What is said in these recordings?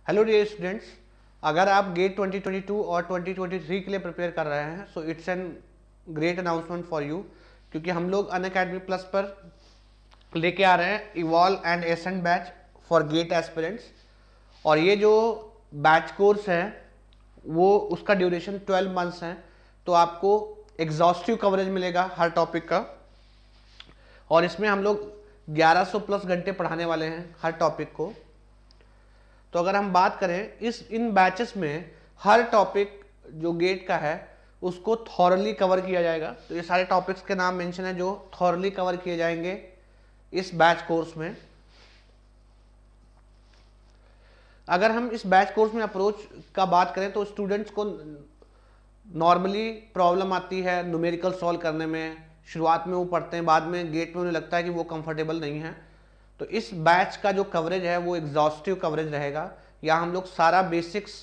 Hello dear students, अगर आप gate 2022 और 2023 के लिए प्रिपेयर कर रहे हैं so it's an great announcement for you, क्योंकि हम लोग अनअकैडमी प्लस पर लेके आ रहे हैं Evolve and Ascent batch for GATE aspirants. और ये जो बैच कोर्स है वो उसका ड्यूरेशन 12 मंथ्स है, तो आपको एग्जॉस्टिव कवरेज मिलेगा हर टॉपिक का। और इसमें हम लोग 1100 प्लस घंटे पढ़ाने वाले हैं हर टॉपिक को। तो अगर हम बात करें इन बैचेस में हर टॉपिक जो गेट का है उसको थॉरली कवर किया जाएगा। तो ये सारे टॉपिक्स के नाम मेंशन है जो थॉरली कवर किए जाएंगे इस बैच कोर्स में। अगर हम इस बैच कोर्स में अप्रोच का बात करें तो स्टूडेंट्स को नॉर्मली प्रॉब्लम आती है न्यूमेरिकल सॉल्व करने में। शुरुआत में वो पढ़ते हैं, बाद में गेट में उन्हें लगता है कि वो कंफर्टेबल नहीं है। तो इस बैच का जो कवरेज है वो एग्जॉस्टिव कवरेज रहेगा, या हम लोग सारा बेसिक्स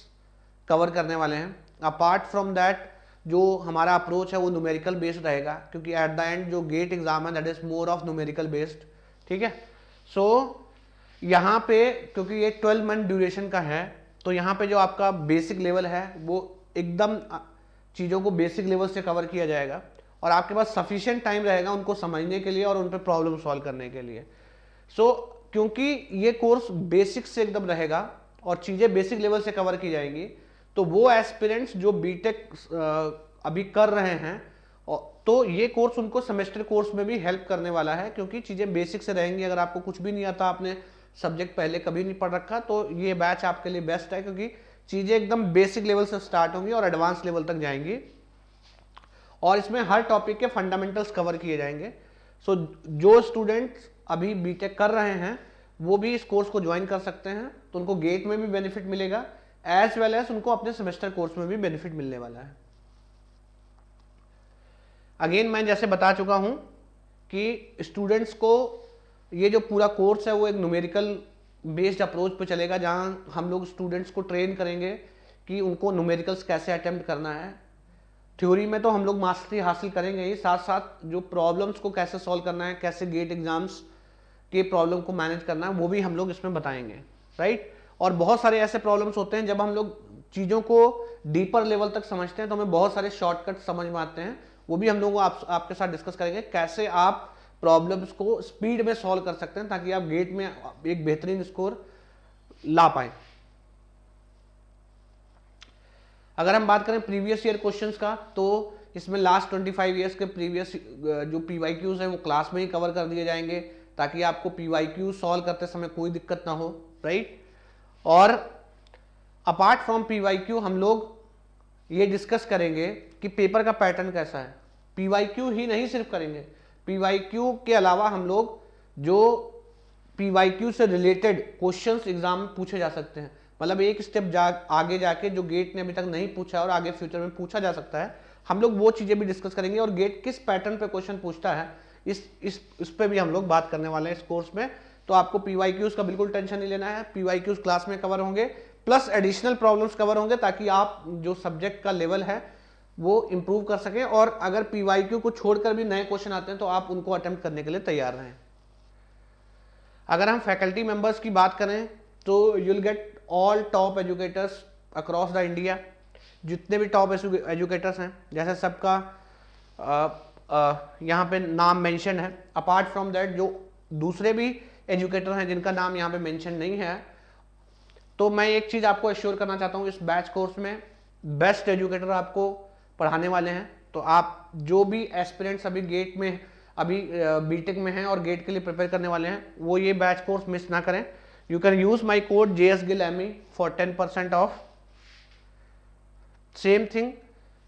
कवर करने वाले हैं। अपार्ट फ्रॉम दैट जो हमारा अप्रोच है वो न्यूमेरिकल बेस्ड रहेगा, क्योंकि एट द एंड जो गेट एग्जाम है that is more of numerical based. ठीक है, सो यहाँ पे क्योंकि ये 12 मंथ ड्यूरेशन का है तो यहाँ पे जो आपका बेसिक लेवल है वो एकदम चीज़ों को बेसिक लेवल से कवर किया जाएगा, और आपके पास सफिशिएंट टाइम रहेगा उनको समझने के लिए और उन पर प्रॉब्लम सॉल्व करने के लिए। क्योंकि ये कोर्स बेसिक से एकदम रहेगा और चीज़ें बेसिक लेवल से कवर की जाएंगी, तो वो एस्पिरेंट्स जो बीटेक अभी कर रहे हैं तो ये कोर्स उनको सेमेस्टर कोर्स में भी हेल्प करने वाला है, क्योंकि चीज़ें बेसिक से रहेंगी। अगर आपको कुछ भी नहीं आता, आपने सब्जेक्ट पहले कभी नहीं पढ़ रखा, तो ये बैच आपके लिए बेस्ट है, क्योंकि चीज़ें एकदम बेसिक लेवल से स्टार्ट होंगी और एडवांस लेवल तक जाएंगी, और इसमें हर टॉपिक के फंडामेंटल्स कवर किए जाएंगे। सो जो स्टूडेंट्स अभी बीटेक कर रहे हैं वो भी इस कोर्स को ज्वाइन कर सकते हैं, तो उनको गेट में भी बेनिफिट मिलेगा एज वेल एज उनको अपने सेमेस्टर कोर्स में भी बेनिफिट मिलने वाला है। अगेन मैं जैसे बता चुका हूं कि स्टूडेंट्स को ये जो पूरा कोर्स है वो एक न्यूमेरिकल बेस्ड अप्रोच पे चलेगा, जहां हम लोग स्टूडेंट्स को ट्रेन करेंगे कि उनको न्यूमेरिकल्स कैसे अटेम्प्ट करना है। थ्योरी में तो हम लोग मास्टरी हासिल करेंगे ही, साथ साथ जो प्रॉब्लम्स को कैसे सॉल्व करना है, कैसे गेट एग्जाम्स के प्रॉब्लम को मैनेज करना है, वो भी हम लोग इसमें बताएंगे, राइट। और बहुत सारे ऐसे प्रॉब्लम्स होते हैं जब हम लोग चीज़ों को डीपर लेवल तक समझते हैं तो हमें बहुत सारे शॉर्टकट समझ में आते हैं, वो भी हम लोग आपके साथ डिस्कस करेंगे कैसे आप प्रॉब्लम्स को स्पीड में सॉल्व कर सकते हैं ताकि आप गेट में एक बेहतरीन स्कोर ला पाए। अगर हम बात करें प्रीवियस ईयर क्वेश्चंस का, तो इसमें लास्ट 25 ईयर्स के प्रीवियस जो पीवाईक्यूज हैं वो क्लास में ही कवर कर दिए जाएंगे, ताकि आपको पीवाईक्यू सॉल्व करते समय कोई दिक्कत ना हो, राइट। और अपार्ट फ्रॉम पीवाईक्यू हम लोग ये डिस्कस करेंगे कि पेपर का पैटर्न कैसा है। पीवाईक्यू ही नहीं सिर्फ करेंगे, पीवाईक्यू के अलावा हम लोग जो पीवाईक्यू से रिलेटेड क्वेश्चंस एग्जाम में पूछे जा सकते हैं, मतलब एक स्टेप आगे जाके जो गेट ने अभी तक नहीं पूछा और आगे फ्यूचर में पूछा जा सकता है, हम लोग वो चीजें भी डिस्कस करेंगे। और गेट किस पैटर्न पे क्वेश्चन पूछता है इस पे भी हम लोग बात करने वाले हैं इस कोर्स में। तो आपको पीवाईक्यूज का बिल्कुल टेंशन नहीं लेना है, पीवाईक्यूज क्लास में कवर होंगे, प्लस एडिशनल प्रॉब्लम्स कवर होंगे, ताकि आप जो सब्जेक्ट का लेवल है वो इंप्रूव कर सकें, और अगर पीवाईक्यू को छोड़कर भी नए क्वेश्चन आते हैं तो आप उनको अटेम्प्ट करने के लिए तैयार रहें। अगर हम फैकल्टी मेंबर्स की बात करें तो you'll get all top educators across the India. जितने भी टॉप एजुकेटर्स हैं, जैसे सबका यहाँ पे नाम मेंशन है। अपार्ट फ्रॉम दैट जो दूसरे भी एजुकेटर हैं जिनका नाम यहाँ पे मेंशन नहीं है, तो मैं एक चीज़ आपको एश्योर करना चाहता हूँ, इस बैच कोर्स में बेस्ट एजुकेटर आपको पढ़ाने वाले हैं। तो आप जो भी एस्पिरेंट्स अभी गेट में अभी बीटेक में हैं और गेट के लिए प्रिपेयर करने वाले हैं, वो ये बैच कोर्स मिस ना करें। You can use my code JSGILME for 10% of. Same thing,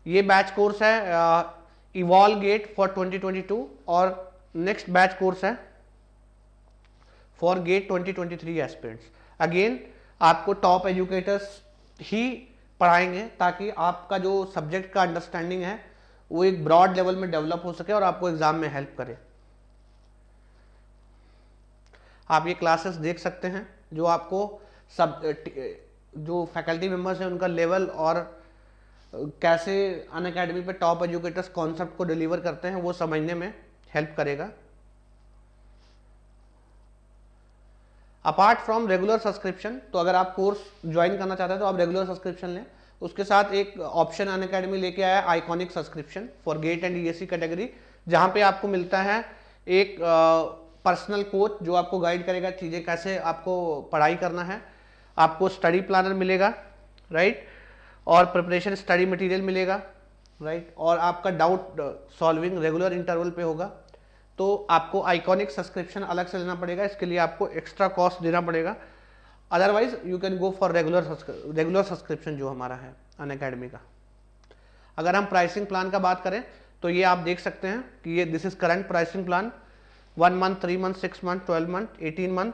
ये बैच कोर्स है इवॉल्व गेट फॉर 2022, और नेक्स्ट बैच कोर्स है फॉर गेट 2023 एस्पिरेंट्स। अगेन आपको टॉप एजुकेटर्स ही पढ़ाएंगे ताकि आपका जो सब्जेक्ट का अंडरस्टैंडिंग है वो एक ब्रॉड लेवल में डेवलप हो सके और आपको एग्जाम में हेल्प करे। आप ये क्लासेस देख सकते हैं जो आपको सब जो फैकल्टी मेंबर्स हैं उनका लेवल और कैसे अनअकैडमी पे टॉप एजुकेटर्स कॉन्सेप्ट को डिलीवर करते हैं वो समझने में हेल्प करेगा। अपार्ट फ्रॉम रेगुलर सब्सक्रिप्शन, तो अगर आप कोर्स ज्वाइन करना चाहते हैं तो आप रेगुलर सब्सक्रिप्शन लें। उसके साथ एक ऑप्शन अनअकैडमी लेके आया iconic subscription for GATE and ESC category, जहाँ पे आपको मिलता है एक पर्सनल कोच जो आपको गाइड करेगा चीज़ें कैसे आपको पढ़ाई करना है। आपको स्टडी प्लानर मिलेगा, राइट, और प्रिपरेशन स्टडी मटेरियल मिलेगा, राइट, और आपका डाउट सॉल्विंग रेगुलर इंटरवल पे होगा। तो आपको आइकॉनिक सब्सक्रिप्शन अलग से लेना पड़ेगा, इसके लिए आपको एक्स्ट्रा कॉस्ट देना पड़ेगा। Otherwise you can go for regular subscription जो हमारा है अनअकैडमी का। अगर हम प्राइसिंग प्लान का बात करें तो ये आप देख सकते हैं कि ये this is current pricing plan, 1 month, 3 month, 6 month, 12 month, 18 month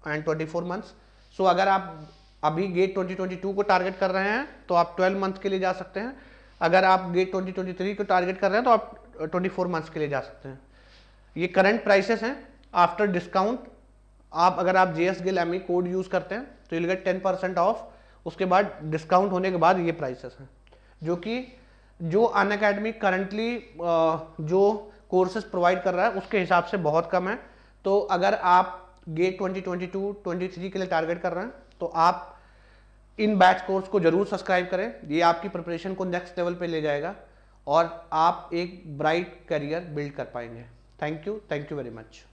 and 24 months. So अगर आप अभी गेट 2022 को टारगेट कर रहे हैं तो आप 12 मंथ के लिए जा सकते हैं। अगर आप गेट 2023 को टारगेट कर रहे हैं तो आप 24 मंथ्स के लिए जा सकते हैं। ये करंट प्राइसेस हैं आफ्टर डिस्काउंट। आप अगर आप JS Gill ME code use करते हैं तो यू गेट 10% ऑफ। उसके बाद डिस्काउंट होने के बाद ये प्राइसेस हैं, जो अनअकैडमी करंटली जो कोर्सेज प्रोवाइड कर रहा है उसके हिसाब से बहुत कम है। तो अगर आप गेट 2022-23 के लिए टारगेट कर रहे हैं तो आप इन बैच कोर्स को जरूर सब्सक्राइब करें। ये आपकी प्रिपरेशन को नेक्स्ट लेवल पे ले जाएगा और आप एक ब्राइट करियर बिल्ड कर पाएंगे। Thank you very much.